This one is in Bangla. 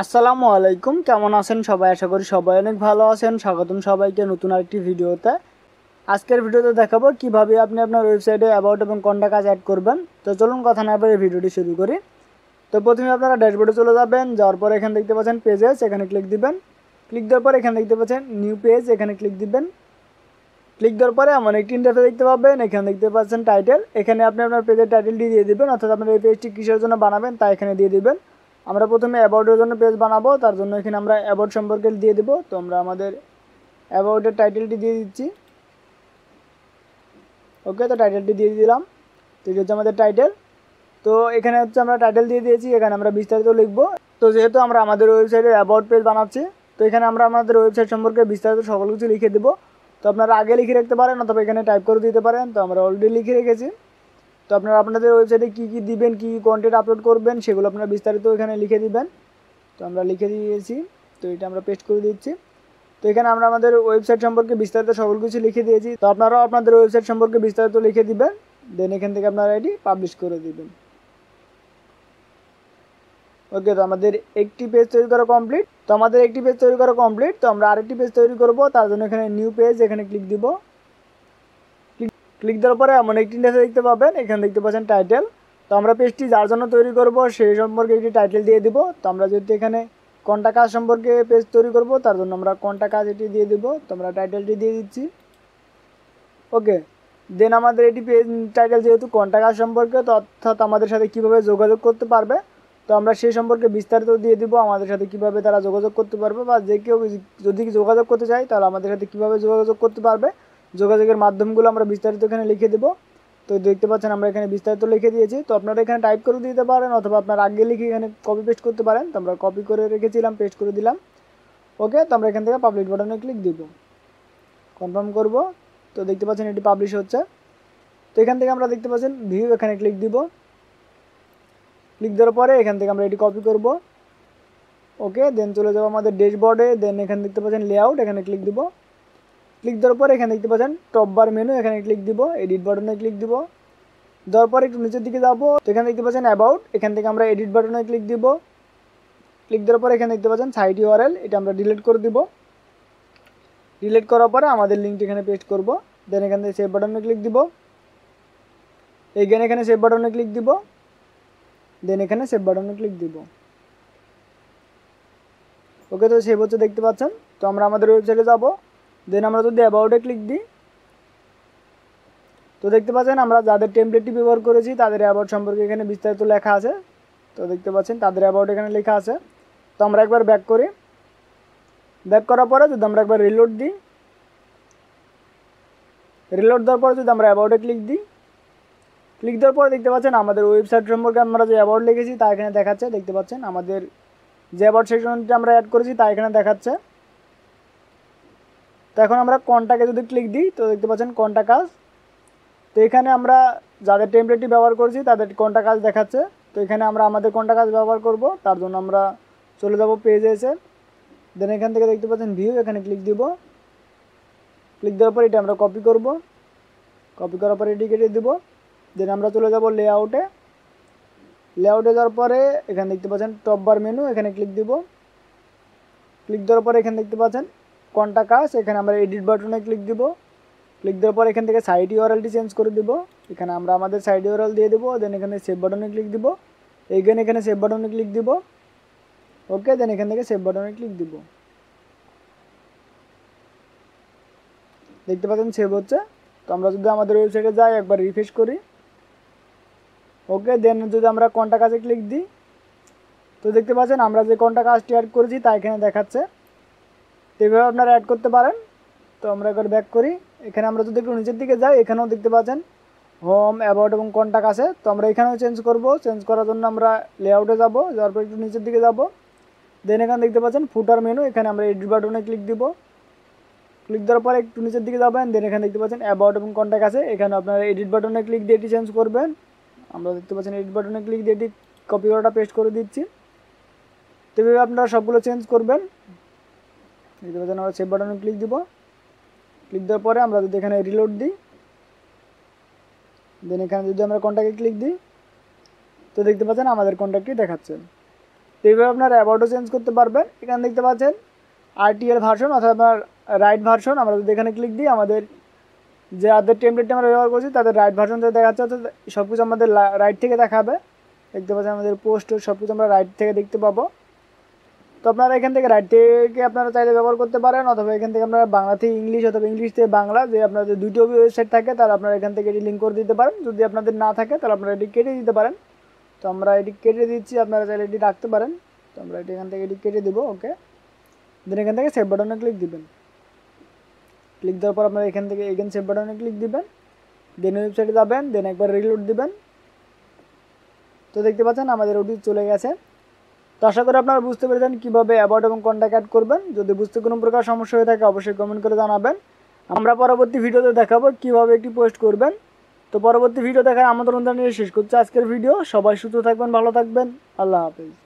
আসসালামু আলাইকুম, কেমন আছেন সবাই? আশা করি সবাই অনেক ভালো আছেন। স্বাগতম সবাইকে নতুন আরেকটি ভিডিওতে। আজকের ভিডিওতে দেখাবো কিভাবে আপনি আপনার ওয়েবসাইটে অ্যাবাউট এবং কন্টাক্ট কাজ অ্যাড করবেন। তো চলুন কথা না বলে ভিডিওটি শুরু করি। তো প্রথমে আপনারা ড্যাশবোর্ডে চলে যাবেন। যাওয়ার পর এখানে দেখতে পাচ্ছেন পেজেস, এখানে ক্লিক দিবেন। ক্লিক দেওয়ার পর এখানে দেখতে পাচ্ছেন নিউ পেজ, এখানে ক্লিক দিবেন। ক্লিক দেওয়ার পরে এমন একটি ইন্টারফেস দেখতে পাবেন। এখানে দেখতে পাচ্ছেন টাইটেল, এখানে আপনি আপনার পেজের টাইটেলটি দিয়ে দিবেন, অর্থাৎ আপনার এই পেজটি কিসের জন্য বানাবেন তা এখানে দিয়ে দিবেন। আমরা প্রথমে অ্যাবাউটের জন্য পেজ বানাবো, তার জন্য এখানে আমরা অ্যাবাউট সম্পর্কে দিয়ে দেবো। তো আমরা আমাদের অ্যাবাউটের টাইটেলটি দিয়ে দিচ্ছি। ওকে, তো টাইটেলটি দিয়ে দিলাম। তো এটা হচ্ছে আমাদের টাইটেল। তো এখানে হচ্ছে আমরা টাইটেল দিয়ে দিয়েছি, এখানে আমরা বিস্তারিত লিখবো। তো যেহেতু আমরা আমাদের ওয়েবসাইটে অ্যাবাউট পেজ বানাচ্ছি, তো এখানে আমরা আমাদের ওয়েবসাইট সম্পর্কে বিস্তারিত সকল কিছু লিখে দেবো। তো আপনারা আগে লিখে রাখতে পারেন অথবা এখানে টাইপ করে দিতে পারেন। তো আমরা অলরেডি লিখে রেখেছি। তো আপনারা আপনাদের ওয়েবসাইটে কী কী দিবেন, কী কী কন্টেন্ট আপলোড করবেন সেগুলো আপনারা বিস্তারিত এখানে লিখে দিবেন। তো আমরা লিখে দিয়েছি। তো এটা আমরা পেস্ট করে দিচ্ছি। তো এখানে আমরা আমাদের ওয়েবসাইট সম্পর্কে বিস্তারিত সকল কিছু লিখে দিয়েছি। তো আপনারাও আপনাদের ওয়েবসাইট সম্পর্কে বিস্তারিত লিখে দিবেন। দেন এখান থেকে আপনারা এটি পাবলিশ করে দিবেন। ওকে, তো আমাদের একটি পেজ তৈরি করা কমপ্লিট। তো আমরা আরেকটি পেজ তৈরি করব। তার জন্য এখানে নিউ পেজ, এখানে ক্লিক দিব। ক্লিক দেওয়ার পরে এমন একটি ইন্টারফেস দেখতে পাবেন। এখানে দেখতে পাচ্ছেন টাইটেল। তো আমরা পেজটি যার জন্য তৈরি করব সেই সম্পর্কে একটি টাইটেল দিয়ে দিব। তো আমরা যেহেতু এখানে কন্টাক্ট কাজ সম্পর্কে পেজ তৈরি করব, তার জন্য আমরা কন্টাক্ট কাজ এটি দিয়ে দিব। তো আমরা টাইটেলটি দিয়ে দিচ্ছি। ওকে, দেন আমাদের এটি পেজ টাইটেল যেহেতু কন্টাক্ট কাজ সম্পর্কে, তো অর্থাৎ আমাদের সাথে কীভাবে যোগাযোগ করতে পারবে, তো আমরা সেই সম্পর্কে বিস্তারিত দিয়ে দিব। আমাদের সাথে কীভাবে তারা যোগাযোগ করতে পারবে, বা যে কেউ যদি যোগাযোগ করতে চায় তাহলে আমাদের সাথে কীভাবে যোগাযোগ করতে পারবে, যোগাযোগের মাধ্যমগুলো আমরা বিস্তারিত এখানে লিখে দেবো। তো দেখতে পাচ্ছেন আমরা এখানে বিস্তারিত লিখে দিয়েছি। তো আপনারা এখানে টাইপ করে দিতে পারেন অথবা আপনারা আগে লিখে এখানে কপি পেস্ট করতে পারেন। তো আমরা কপি করে রেখেছিলাম, পেস্ট করে দিলাম। ওকে, তো আমরা এখান থেকে পাবলিশ বাটনে ক্লিক দিব, কনফার্ম করব। তো দেখতে পাচ্ছেন এটি পাবলিশ হচ্ছে। তো এখান থেকে আমরা দেখতে পাচ্ছেন ভিউ, এখানে ক্লিক দিব। ক্লিক দেওয়ার পরে এখান থেকে আমরা এটি কপি করব। ওকে, দেন চলে যাবো আমাদের ড্যাশবোর্ডে। দেন এখানে দেখতে পাচ্ছেন লেআউট, এখানে ক্লিক দিব। ক্লিক দেওয়ার পরে এখানে দেখতে পাচ্ছেন টপ বার মেনু, এখানে ক্লিক দিব। এডিট বাটনে ক্লিক দিব। দেওয়ার পরে একটু নিচের দিকে যাবো। তো এখানে দেখতে পাচ্ছেন অ্যাবাউট, এখান থেকে আমরা এডিট বাটনে ক্লিক দিব। ক্লিক দেওয়ার পরে এখানে দেখতে পাচ্ছেন সাইট ইউআরএল, এটা আমরা ডিলিট করে দিব। ডিলিট করার পরে আমাদের লিঙ্কটি এখানে পেস্ট করব। দেন এখান থেকে সেভ বাটনে ক্লিক দিব। এখানে সেভ বাটনে ক্লিক দিব। দেন এখানে সেভ বাটনে ক্লিক দিব। ওকে, তো সেভ হচ্ছে দেখতে পাচ্ছেন। তো আমরা আমাদের ওয়েবসাইটে যাব। দেন আমরা যদি অ্যাবাউটে ক্লিক দিই, তো দেখতে পাচ্ছেন আমরা যাদের টেমপ্লেটটি ব্যবহার করেছি তাদের অ্যাবাউট সম্পর্কে এখানে বিস্তারিত লেখা আছে। তো দেখতে পাচ্ছেন তাদের অ্যাবাউট এখানে লেখা আছে। তো আমরা একবার ব্যাক করি। ব্যাক করার পরে যদি আমরা একবার রিলোড দিই, রিলোড দেওয়ার পরে যদি আমরা অ্যাবাউটে ক্লিক দিই, ক্লিক দেওয়ার পরে দেখতে পাচ্ছেন আমাদের ওয়েবসাইট সম্পর্কে আমরা যে অ্যাবাউট লিখেছি তা এখানে দেখাচ্ছে। দেখতে পাচ্ছেন আমাদের যে অ্যাবাউট সেকশনটি আমরা অ্যাড করেছি তা এখানে দেখাচ্ছে। তো এখন আমরা কন্টাক্টে যদি ক্লিক দিই, তো দেখতে পাচ্ছেন কন্টাক্ট কাজ। তো এখানে আমরা যাদের টেমপ্লেটটি ব্যবহার করেছি তাদের কন্টাক্ট কাজ দেখাচ্ছে। তো এখানে আমরা আমাদের কন্টাক্ট কাজ ব্যবহার করব, তার জন্য আমরা চলে যাব পেজে এসে। দেন এখান থেকে দেখতে পাচ্ছেন ভিউ, এখানে ক্লিক দিব। ক্লিক দেওয়ার পর এটা আমরা কপি করব। কপি করার পরে এটি কেটে দেবো। দেন আমরা চলে যাব লেআউটে। লেআউটে যাওয়ার পরে এখানে দেখতে পাচ্ছেন টপ বার মেনু, এখানে ক্লিক দিব। ক্লিক দেওয়ার পরে এখানে দেখতে পাচ্ছেন কন্টাক্ট কাজ, এখানে আমরা এডিট বাটনে ক্লিক দিব। ক্লিক দেওয়ার পর এখান থেকে সাইট ইউআরএলটি চেঞ্জ করে দিব। এখানে আমরা আমাদের সাইট ইউআরএল দিয়ে দেবো। দেন এখানে সেভ বাটনে ক্লিক দিব। এখানে সেভ বাটনে ক্লিক দিব। ওকে, দেন এখান থেকে সেভ বাটনে ক্লিক দিব। দেখতে পাচ্ছেন সেভ হচ্ছে। তো আমরা যদি আমাদের ওয়েবসাইটে যাই, একবার রিফ্রেশ করি। ওকে, দেন যদি আমরা কন্টাক্ট কাজে ক্লিক দিই, তো দেখতে পাচ্ছেন আমরা যে কন্টাক্ট কাজটি অ্যাড করেছি তা এখানে দেখাচ্ছে। তো এইভাবে আপনারা অ্যাড করতে পারেন। তো আমরা একবার ব্যাক করি। এখানে আমরা যদি একটু নিচের দিকে যাই, এখানেও দেখতে পাচ্ছেন হোম, অ্যাবাউট এবং কন্টাক্ট আছে। তো আমরা এখানেও চেঞ্জ করব। চেঞ্জ করার জন্য আমরা লেআউটে যাব। যাওয়ার পর একটু নিচের দিকে যাব। দেন এখানে দেখতে পাচ্ছেন ফুটার মেনু, এখানে আমরা এডিট বাটনে ক্লিক দিব। ক্লিক দেওয়ার পর একটু নিচের দিকে যাবেন। দেন এখানে দেখতে পাচ্ছেন অ্যাবাউট এবং কন্টাক্ট আছে, এখানে আপনারা এডিট বাটনে ক্লিক দিয়ে এটি চেঞ্জ করবেন। আমরা দেখতে পাচ্ছেন এডিট বাটনে ক্লিক দিয়ে এটি কপি করাটা পেস্ট করে দিচ্ছি। তো এভাবে আপনারা সবগুলো চেঞ্জ করবেন। দেখতে পাচ্ছেন আমরা সেভ বাটনে ক্লিক দিব। ক্লিক দেওয়ার পরে আমরা যদি এখানে রিলোড দিই, দেন এখানে যদি আমরা কন্ট্যাক্টে ক্লিক দিই, তো দেখতে পাচ্ছেন আমাদের কন্ট্যাক্টটি দেখাচ্ছে। তো এইভাবে আপনার অ্যাবাউটও চেঞ্জ করতে পারবেন। এখানে দেখতে পাচ্ছেন RTL ভার্সন অর্থাৎ আপনার রাইট ভার্সন। আমরা যদি এখানে ক্লিক দিই আমাদের যে আদার টেমপ্লেটটা আমরা ব্যবহার করছি তাদের রাইট ভার্সন থেকে দেখাচ্ছে, অর্থাৎ সব কিছু আমাদের রাইট থেকে দেখাবে। দেখতে পাচ্ছেন আমাদের পোস্ট সব কিছু আমরা রাইট থেকে দেখতে পাবো। তো আপনারা এখান থেকে রাইট থেকে আপনারা চাইলে ব্যবহার করতে পারেন, অথবা এখান থেকে আপনারা বাংলা থেকে ইংলিশ অথবা ইংলিশ থেকে বাংলা, যে আপনাদের দুটো ওয়েবসাইট থাকে তাহলে আপনারা এখান থেকে এটি লিঙ্ক করে দিতে পারেন। যদি আপনাদের না থাকে তাহলে আপনারা এটি কেটে দিতে পারেন। তো আমরা এটি কেটে দিচ্ছি, আপনারা চাইলে এটি রাখতে পারেন। তো আমরা এটি এখান থেকে এটি কেটে দেবো। ওকে, দেন এখান থেকে সেভ বাটনে ক্লিক দিবেন। ক্লিক দেওয়ার পর আপনারা এখান থেকে এগেন সেভ বাটনে ক্লিক দিবেন, দেন ওয়েবসাইটে যাবেন, দেন একবার রিলোড দিবেন। তো দেখতে পাচ্ছেন আমাদের ওটি চলে গেছে। তো আশা করি আপনারা বুঝতে পেরেছেন কীভাবে অ্যাবাউট এবং কন্ট্যাক্ট অ্যাড করবেন। যদি বুঝতে কোনো প্রকার সমস্যা হয়ে থাকে অবশ্যই কমেন্ট করে জানাবেন। আমরা পরবর্তী ভিডিওতে দেখাবো কীভাবে একটি পোস্ট করবেন। তো পরবর্তী ভিডিও দেখার আমন্ত্রণ জানিয়ে শেষ করছি আজকের ভিডিও। সবাই সুস্থ থাকবেন, ভালো থাকবেন, আল্লাহ হাফেজ।